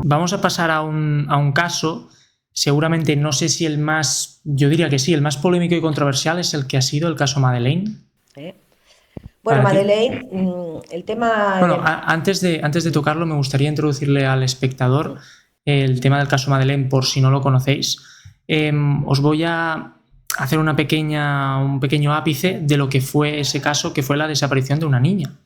Vamos a pasar a un caso, seguramente, no sé si el más, yo diría que sí, el más polémico y controversial es el que ha sido el caso Madeleine. ¿Eh? Bueno, Para ti. Madeleine, el tema Bueno, de... antes de Mm, tocarlo, me gustaría introducirle al espectador mm. el tema del caso Madeleine, por si no lo conocéis. Os voy a hacer un pequeño ápice de lo que fue ese caso, que fue la desaparición de una niña.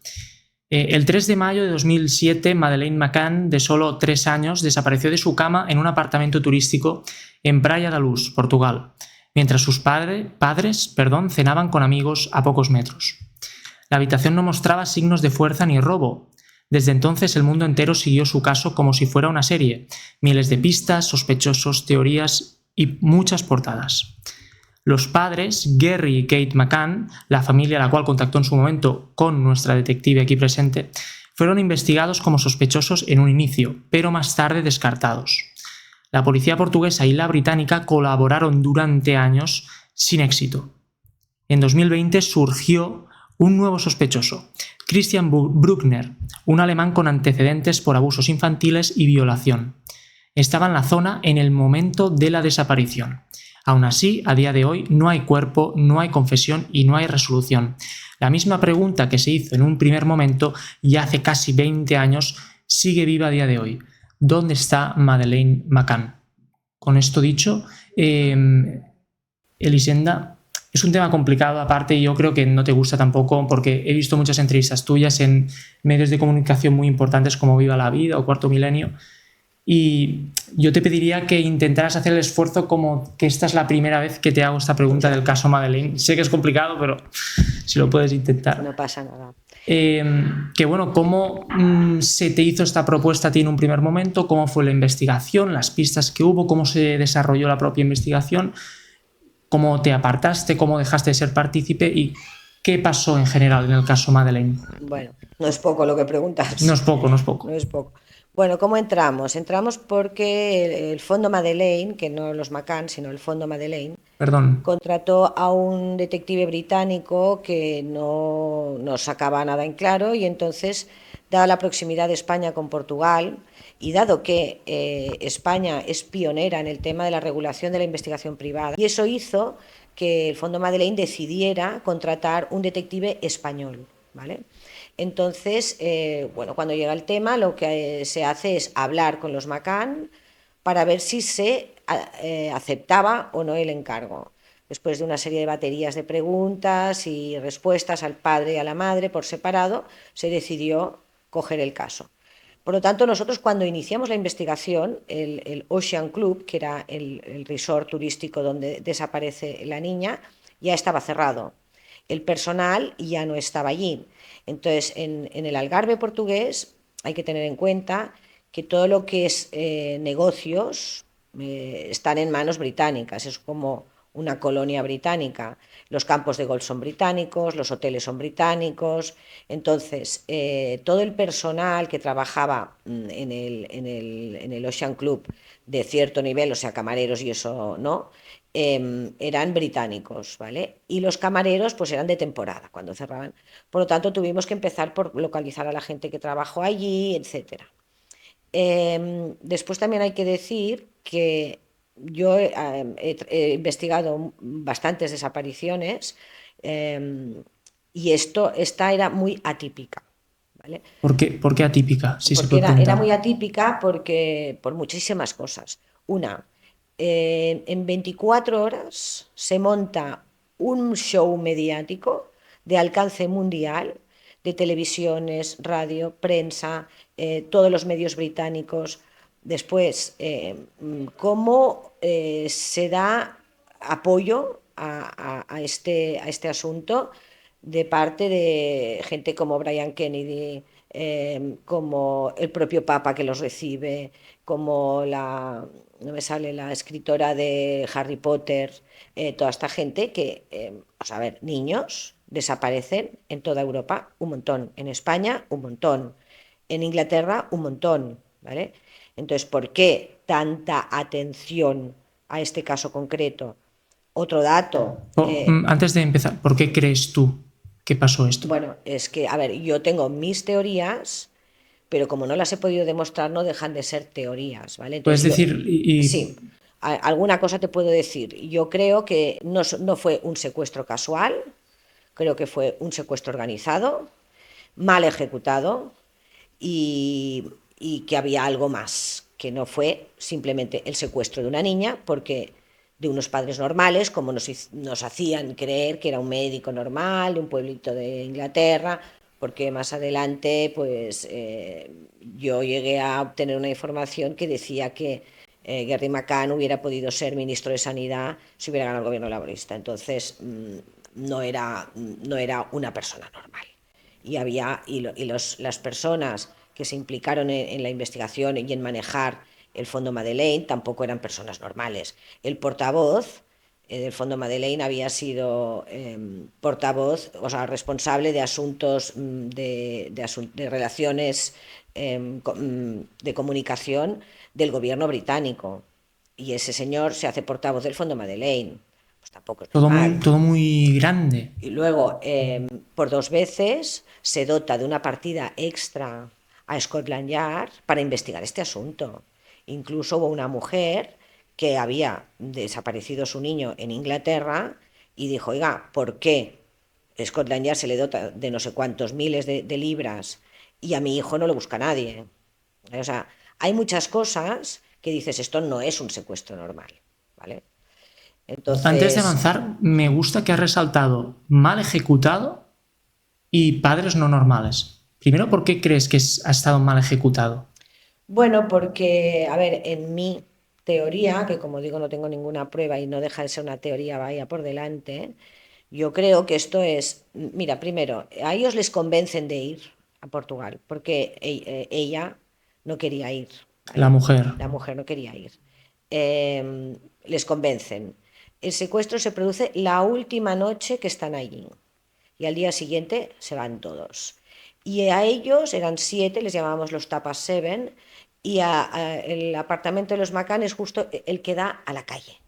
El 3 de mayo de 2007, Madeleine McCann, de solo 3 años, desapareció de su cama en un apartamento turístico en Praia da Luz, Portugal, mientras sus padres cenaban con amigos a pocos metros. La habitación no mostraba signos de fuerza ni robo. Desde entonces el mundo entero siguió su caso como si fuera una serie. Miles de pistas, sospechosos, teorías y muchas portadas. Los padres, Gary y Kate McCann, la familia a la cual contactó en su momento con nuestra detective aquí presente, fueron investigados como sospechosos en un inicio, pero más tarde descartados. La policía portuguesa y la británica colaboraron durante años sin éxito. En 2020 surgió un nuevo sospechoso, Christian Bruckner, un alemán con antecedentes por abusos infantiles y violación. Estaba en la zona en el momento de la desaparición. Aún así, a día de hoy no hay cuerpo, no hay confesión y no hay resolución. La misma pregunta que se hizo en un primer momento y hace casi 20 años sigue viva a día de hoy. ¿Dónde está Madeleine McCann? Con esto dicho, Elisenda, es un tema complicado aparte y yo creo que no te gusta tampoco porque he visto muchas entrevistas tuyas en medios de comunicación muy importantes como Viva la Vida o Cuarto Milenio y yo te pediría que intentaras hacer el esfuerzo como que esta es la primera vez que te hago esta pregunta del caso Madeleine. Sé que es complicado, pero si lo puedes intentar. No pasa nada. Que bueno, ¿cómo se te hizo esta propuesta a ti en un primer momento? ¿Cómo fue la investigación? ¿Las pistas que hubo? ¿Cómo se desarrolló la propia investigación? ¿Cómo te apartaste? ¿Cómo dejaste de ser partícipe? ¿Y qué pasó en general en el caso Madeleine? Bueno, no es poco lo que No preguntas. es poco, no es poco. No es poco. Bueno, ¿cómo entramos? Entramos porque el Fondo Madeleine, que no los McCann, sino el Fondo Madeleine, Perdón. contrató a un detective británico que no sacaba nada en claro y entonces, dada la proximidad de España con Portugal y dado que España es pionera en el tema de la regulación de la investigación privada, y eso hizo que el Fondo Madeleine decidiera contratar un detective español, ¿vale? Entonces, bueno, cuando llega el tema, lo que se hace es hablar con los McCann para ver si se aceptaba o no el encargo. Después de una serie de baterías de preguntas y respuestas al padre y a la madre por separado, se decidió coger el caso. Por lo tanto, nosotros cuando iniciamos la investigación, el Ocean Club, que era el resort turístico donde desaparece la niña, ya estaba cerrado. El personal ya no estaba allí. Entonces, en el Algarve portugués hay que tener en cuenta que todo lo que es negocios están en manos británicas, es como una colonia británica. Los campos de golf son británicos, los hoteles son británicos, entonces todo el personal que trabajaba en el Ocean Club de cierto nivel, o sea, camareros y eso no, eran británicos, ¿vale? Y los camareros pues eran de temporada cuando cerraban. Por lo tanto, tuvimos que empezar por localizar a la gente que trabajó allí, etcétera. Después también hay que decir que yo he investigado bastantes desapariciones y esta era muy atípica, ¿vale? ¿Por qué atípica? Si se Porque puede era preguntar. muy atípica por muchísimas cosas. Una, en 24 horas se monta un show mediático de alcance mundial, de televisiones, radio, prensa, todos los medios británicos. Después, cómo se da apoyo a este asunto de parte de gente como Brian Kennedy, como el propio Papa que los recibe, como no me sale la escritora de Harry Potter, toda esta gente que, a ver, niños desaparecen en toda Europa un montón, en España un montón, en Inglaterra un montón, ¿vale? Entonces, ¿por qué tanta atención a este caso concreto? Otro dato, Antes de empezar, ¿por qué crees tú que pasó esto? bueno, es que, a ver, yo tengo mis teorías, pero como no las he podido demostrar, no dejan de ser teorías, ¿vale? Puedes Entonces, decir, sí, alguna cosa te puedo decir. Yo creo que no fue un secuestro casual, creo que fue un secuestro organizado, mal ejecutado y, y que había algo más, que no fue simplemente el secuestro de una niña, porque de unos padres normales, como nos hacían creer que era un médico normal, de un pueblito de Inglaterra, porque más adelante pues yo llegué a obtener una información que decía que Gary McCann hubiera podido ser ministro de Sanidad si hubiera ganado el gobierno laborista. Entonces no era una persona normal. Las personas que se implicaron la investigación y en manejar el Fondo Madeleine tampoco eran personas normales. El portavoz del Fondo Madeleine había sido portavoz, o sea, responsable de asuntos de relaciones de comunicación del gobierno británico. Y ese señor se hace portavoz del Fondo Madeleine. Pues tampoco es normal. todo muy grande. Y luego, por 2 veces, se dota de una partida extra a Scotland Yard para investigar este asunto. Incluso hubo una mujer que había desaparecido su niño en Inglaterra y dijo, oiga, ¿por qué Scotland Yard se le dota de no sé cuántos miles de libras y a mi hijo no lo busca nadie? O sea, hay muchas cosas que dices, esto no es un secuestro normal, ¿vale? Antes de Entonces, avanzar, me gusta que has resaltado mal ejecutado y padres no normales. Primero, ¿por qué crees que ha estado mal ejecutado? bueno, porque, a ver, en mi teoría, que como digo no tengo ninguna prueba y no deja de ser una teoría, vaya por delante, yo creo que esto es, mira, primero, a ellos les convencen de ir a Portugal, porque ella no quería ir, La ¿vale? mujer. La mujer no quería ir. Les convencen. El secuestro se produce la última noche que están allí y al día siguiente se van todos. Y a ellos eran 7, les llamábamos los Tapas Seven, y el apartamento de los McCann es justo el que da a la calle.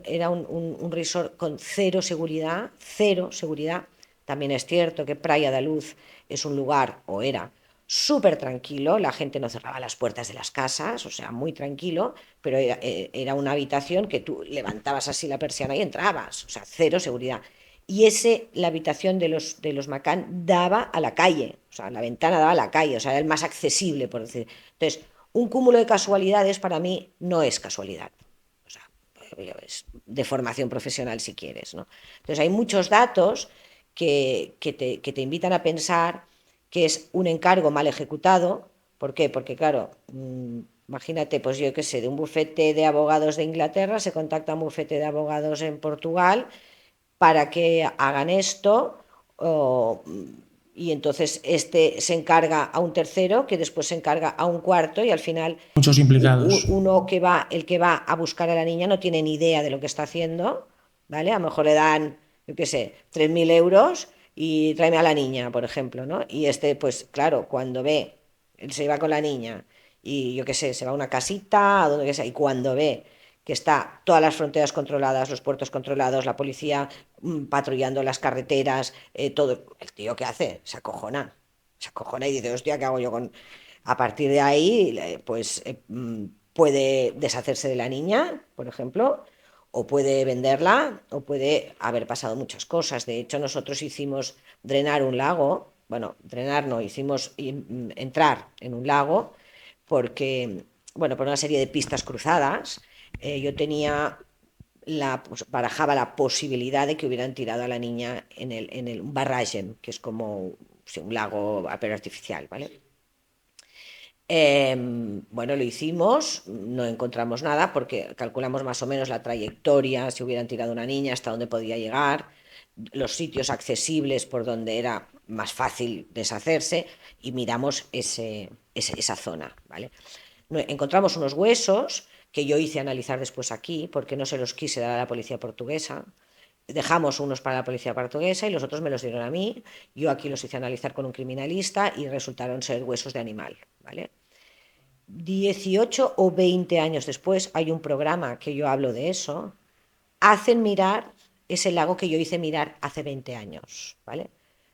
Era un resort con cero seguridad, cero seguridad. También es cierto que Praia da Luz es un lugar, o era, súper tranquilo, la gente no cerraba las puertas de las casas, o sea, muy tranquilo, pero era una habitación que tú levantabas así la persiana y entrabas, o sea, cero seguridad. Y la habitación de los McCann daba a la calle, o sea, la ventana daba a la calle, o sea, era el más accesible, por decir. Entonces, un cúmulo de casualidades para mí no es casualidad. O sea, es de formación profesional si quieres, ¿no? Entonces, hay muchos datos que te invitan a pensar que es un encargo mal ejecutado. ¿Por qué? Porque, claro, imagínate, pues yo qué sé, de un bufete de abogados de Inglaterra se contacta a un bufete de abogados en Portugal para que hagan esto, o, y entonces este se encarga a un tercero, que después se encarga a un cuarto, y al final Muchos implicados. el que va a buscar a la niña no tiene ni idea de lo que está haciendo, ¿vale? A lo mejor le dan, yo qué sé, 3.000 euros y tráeme a la niña, por ejemplo, ¿no? Y este, pues claro, cuando ve, él se va con la niña y yo qué sé, se va a una casita, a donde que sea, y cuando ve que está todas las fronteras controladas, los puertos controlados, la policía patrullando las carreteras, todo. El tío, ¿qué hace? Se acojona y dice, hostia, ¿qué hago yo con...? A partir de ahí, pues puede deshacerse de la niña, por ejemplo, o puede venderla, o puede haber pasado muchas cosas. De hecho, nosotros hicimos drenar un lago, bueno, drenar no, hicimos entrar en un lago porque, bueno, por una serie de pistas cruzadas, yo tenía pues, barajaba la posibilidad de que hubieran tirado a la niña en el barragem, que es como sí, un lago pero artificial, ¿vale? Bueno, lo hicimos, no encontramos nada porque calculamos más o menos la trayectoria, si hubieran tirado una niña, hasta dónde podía llegar, los sitios accesibles por donde era más fácil deshacerse y miramos esa zona, ¿vale? Encontramos unos huesos que yo hice analizar después aquí porque no se los quise dar a la policía portuguesa. Dejamos unos para la policía portuguesa y los otros me los dieron a mí. Yo aquí los hice analizar con un criminalista y resultaron ser huesos de animal, ¿vale? 18 o 20 años después hay un programa que yo hablo de eso. Hacen mirar ese lago que yo hice mirar hace 20 años, ¿vale?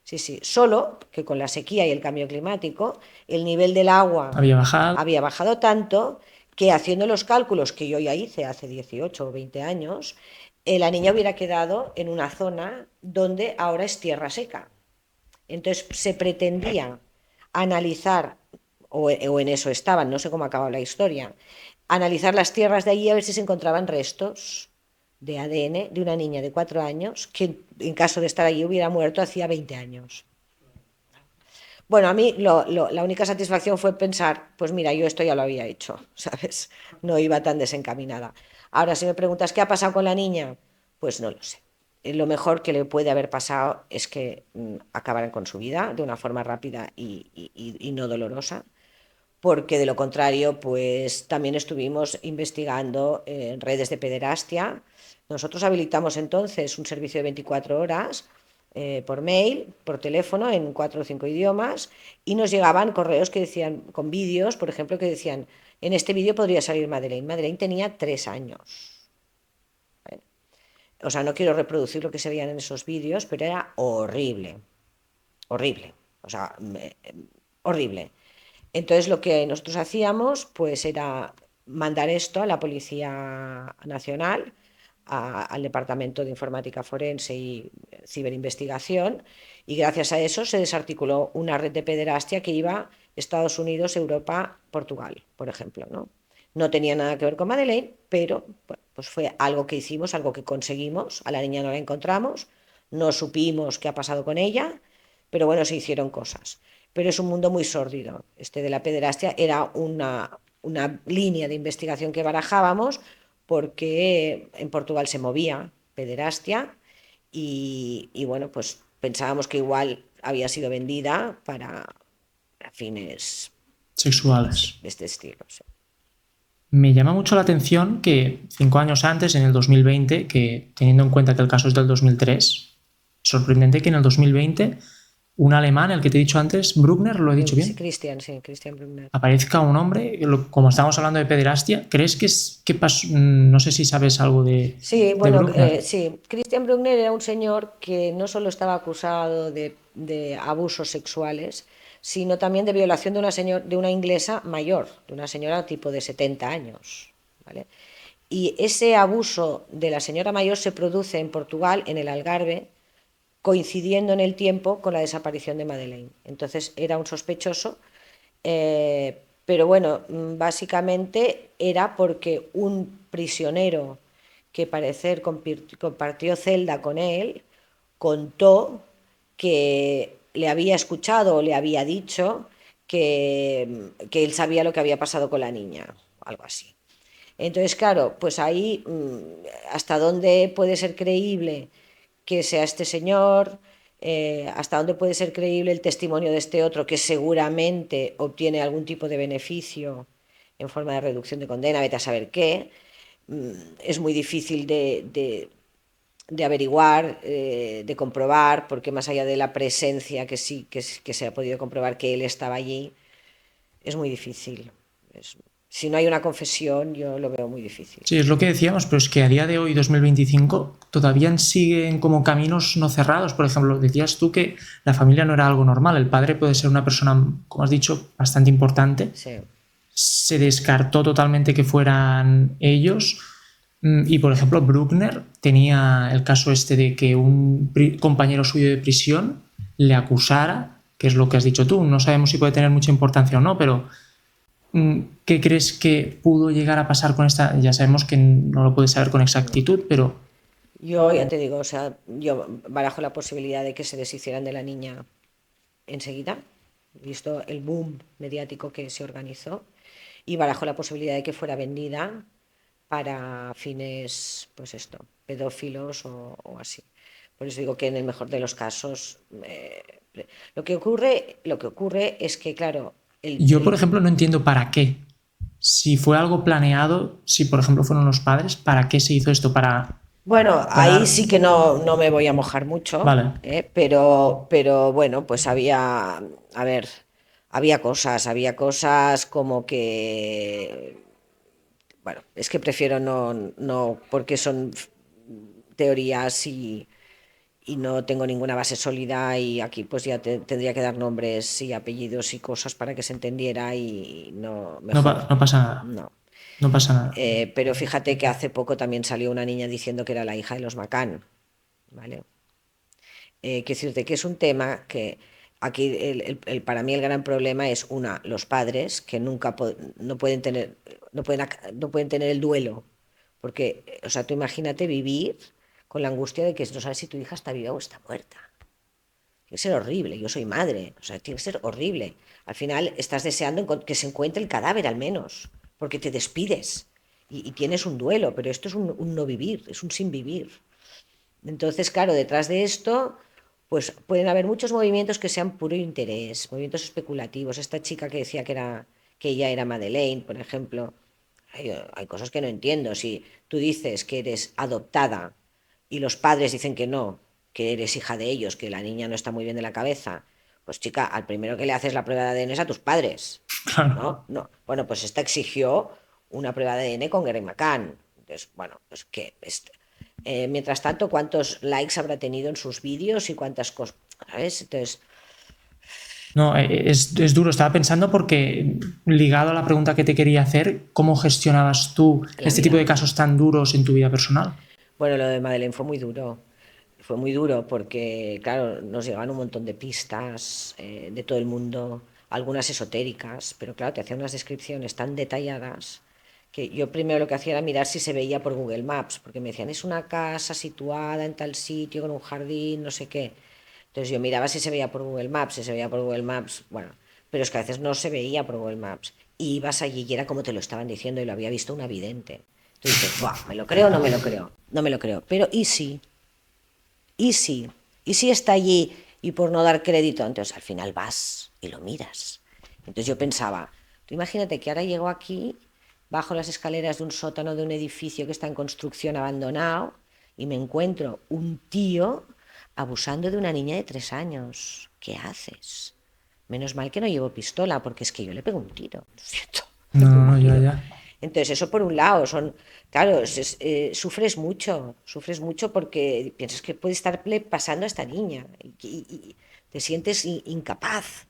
Sí, sí. Solo que con la sequía y el cambio climático, el nivel del agua Había bajado. había bajado tanto que, haciendo los cálculos que yo ya hice hace 18 o 20 años, la niña hubiera quedado en una zona donde ahora es tierra seca. Entonces se pretendía analizar, o en eso estaban, no sé cómo acabó la historia, analizar las tierras de allí a ver si se encontraban restos de ADN de una niña de 4 años que, en caso de estar allí, hubiera muerto hacía 20 años. Bueno, a mí la única satisfacción fue pensar, pues mira, yo esto ya lo había hecho, ¿sabes? No iba tan desencaminada. Ahora, si me preguntas qué ha pasado con la niña, pues no lo sé. Lo mejor que le puede haber pasado es que acabaran con su vida de una forma rápida y no dolorosa, porque de lo contrario, pues también estuvimos investigando redes de pederastia. Nosotros habilitamos entonces un servicio de 24 horas por mail, por teléfono, en 4 o 5 idiomas, y nos llegaban correos que decían, con vídeos, por ejemplo, que decían, en este vídeo podría salir Madeleine. Madeleine tenía 3 años. ¿Vale? O sea, no quiero reproducir lo que se veían en esos vídeos, pero era horrible, horrible, o sea, horrible. Entonces lo que nosotros hacíamos pues era mandar esto a la Policía Nacional, al Departamento de Informática Forense y Ciberinvestigación, y gracias a eso se desarticuló una red de pederastia que iba a Estados Unidos, Europa, Portugal, por ejemplo, ¿no? No tenía nada que ver con Madeleine, pero bueno, pues fue algo que hicimos, algo que conseguimos. A la niña no la encontramos, no supimos qué ha pasado con ella, pero bueno, se hicieron cosas. Pero es un mundo muy sórdido. Este de la pederastia era una línea de investigación que barajábamos, porque en Portugal se movía pederastia y bueno, pues pensábamos que igual había sido vendida para fines, sí, Sexuales. de este estilo. Sí. Me llama mucho la atención que 5 años antes, en el 2020, que teniendo en cuenta que el caso es del 2003, sorprendente que en el 2020 un alemán, el que te he dicho antes, Bruckner, ¿lo he dicho Sí, bien? Christian Brunner. Aparezca un hombre, como estamos hablando de pederastia, ¿crees que pasó? No sé si sabes algo Sí, de bueno, Bruckner. sí. Christian Brunner era un señor que no solo estaba acusado de abusos sexuales, sino también de violación de una inglesa mayor, de una señora tipo de 70 años. ¿Vale? Y ese abuso de la señora mayor se produce en Portugal, en el Algarve, coincidiendo en el tiempo con la desaparición de Madeleine. Entonces era un sospechoso, pero bueno, básicamente era porque un prisionero que parecer compartió celda con él contó que le había escuchado o le había dicho que él sabía lo que había pasado con la niña, algo así. Entonces, claro, pues ahí, hasta dónde puede ser creíble que sea este señor, hasta dónde puede ser creíble el testimonio de este otro, que seguramente obtiene algún tipo de beneficio en forma de reducción de condena, vete a saber qué, es muy difícil de averiguar, de comprobar, porque más allá de la presencia que sí que se ha podido comprobar que él estaba allí, es muy difícil. Si no hay una confesión, yo lo veo muy difícil. Sí, es lo que decíamos, pero es que a día de hoy, 2025, todavía siguen como caminos no cerrados. Por ejemplo, decías tú que la familia no era algo normal. El padre puede ser una persona, como has dicho, bastante importante. Sí. Se descartó totalmente que fueran ellos. Y, por ejemplo, Bruckner tenía el caso este de que un compañero suyo de prisión le acusara, que es lo que has dicho tú. No sabemos si puede tener mucha importancia o no, pero ¿qué crees que pudo llegar a pasar con esta? Ya sabemos que no lo puedes saber con exactitud, pero Yo ya te digo, o sea, yo barajo la posibilidad de que se deshicieran de la niña enseguida, visto el boom mediático que se organizó, y barajo la posibilidad de que fuera vendida para fines, pues esto, pedófilos o así. Por eso digo que en el mejor de los casos, lo que ocurre es que, claro, yo, por ejemplo, no entiendo para qué. Si fue algo planeado, si por ejemplo fueron los padres, ¿para qué se hizo esto? bueno, Para ahí dar... sí que no me voy a mojar mucho, Vale. pero bueno, pues a ver, había cosas como que, bueno, es que prefiero no, porque son teorías y no tengo ninguna base sólida y aquí pues ya tendría que dar nombres y apellidos y cosas para que se entendiera y no, No, mejor no pasa nada. no. No pasa nada. Pero fíjate que hace poco también salió una niña diciendo que era la hija de los McCann, ¿vale? Quiero decirte que es un tema que aquí para mí el gran problema es los padres que nunca no pueden tener, no pueden tener el duelo. Porque, o sea, tú imagínate vivir con la angustia de que no sabes si tu hija está viva o está muerta. Tiene que ser horrible, yo soy madre, o sea, tiene que ser horrible. Al final estás deseando que se encuentre el cadáver al menos, porque te despides y tienes un duelo, pero esto es un no vivir, es un sin vivir. Entonces, claro, detrás de esto, pues pueden haber muchos movimientos que sean puro interés, movimientos especulativos. Esta chica que decía que ella era Madeleine, por ejemplo, hay cosas que no entiendo. Si tú dices que eres adoptada y los padres dicen que no, que eres hija de ellos, que la niña no está muy bien de la cabeza, pues chica, al primero que le haces la prueba de ADN es a tus padres, Claro. ¿no? No. Bueno, pues esta exigió una prueba de ADN con Gary McCann. Entonces, bueno, pues que mientras tanto, ¿cuántos likes habrá tenido en sus vídeos y cuántas cosas? ¿Sabes? Entonces, No, es duro. Estaba pensando porque, ligado a la pregunta que te quería hacer, ¿cómo gestionabas tú la este tipo de mía. casos tan duros en tu vida personal? Bueno, lo de Madeleine fue muy duro. Fue muy duro porque, claro, nos llegaban un montón de pistas de todo el mundo, algunas esotéricas, pero claro, te hacían unas descripciones tan detalladas que yo primero lo que hacía era mirar si se veía por Google Maps, porque me decían, es una casa situada en tal sitio con un jardín, no sé qué. Entonces yo miraba si se veía por Google Maps, si se veía por Google Maps, bueno, pero es que a veces no se veía por Google Maps. Y ibas allí y era como te lo estaban diciendo y lo había visto una vidente. Entonces dices, Buah, ¿me lo creo o no me lo creo? No me lo creo. Pero ¿y sí? ¿Y sí? ¿Y si está allí y por no dar crédito? Entonces al final vas y lo miras. Entonces yo pensaba, tú imagínate que ahora llego aquí, bajo las escaleras de un sótano de un edificio que está en construcción abandonado y me encuentro un tío abusando de una niña de 3 años. ¿Qué haces? Menos mal que no llevo pistola, porque es que yo le pego un tiro, ¿no es cierto? Le No, pego no, un no, ya, tiro. ya. Entonces, eso por un lado, claro, sufres mucho porque piensas que puede estarle pasando a esta niña y te sientes incapaz.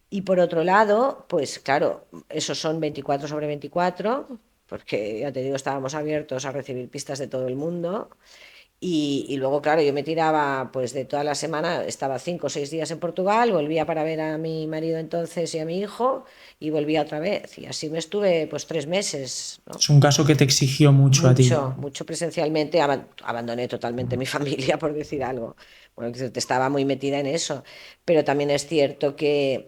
Y por otro lado, pues claro, esos son 24/24, porque ya te digo, estábamos abiertos a recibir pistas de todo el mundo. Y luego, claro, yo me tiraba, pues de toda la semana, estaba 5 o 6 días en Portugal, volvía para ver a mi marido entonces y a mi hijo, y volvía otra vez. Y así me estuve, pues 3 meses, ¿no? Es un caso que te exigió mucho a ti. Mucho, mucho presencialmente. Abandoné totalmente mi familia, por decir algo. Bueno, que estaba muy metida en eso. Pero también es cierto que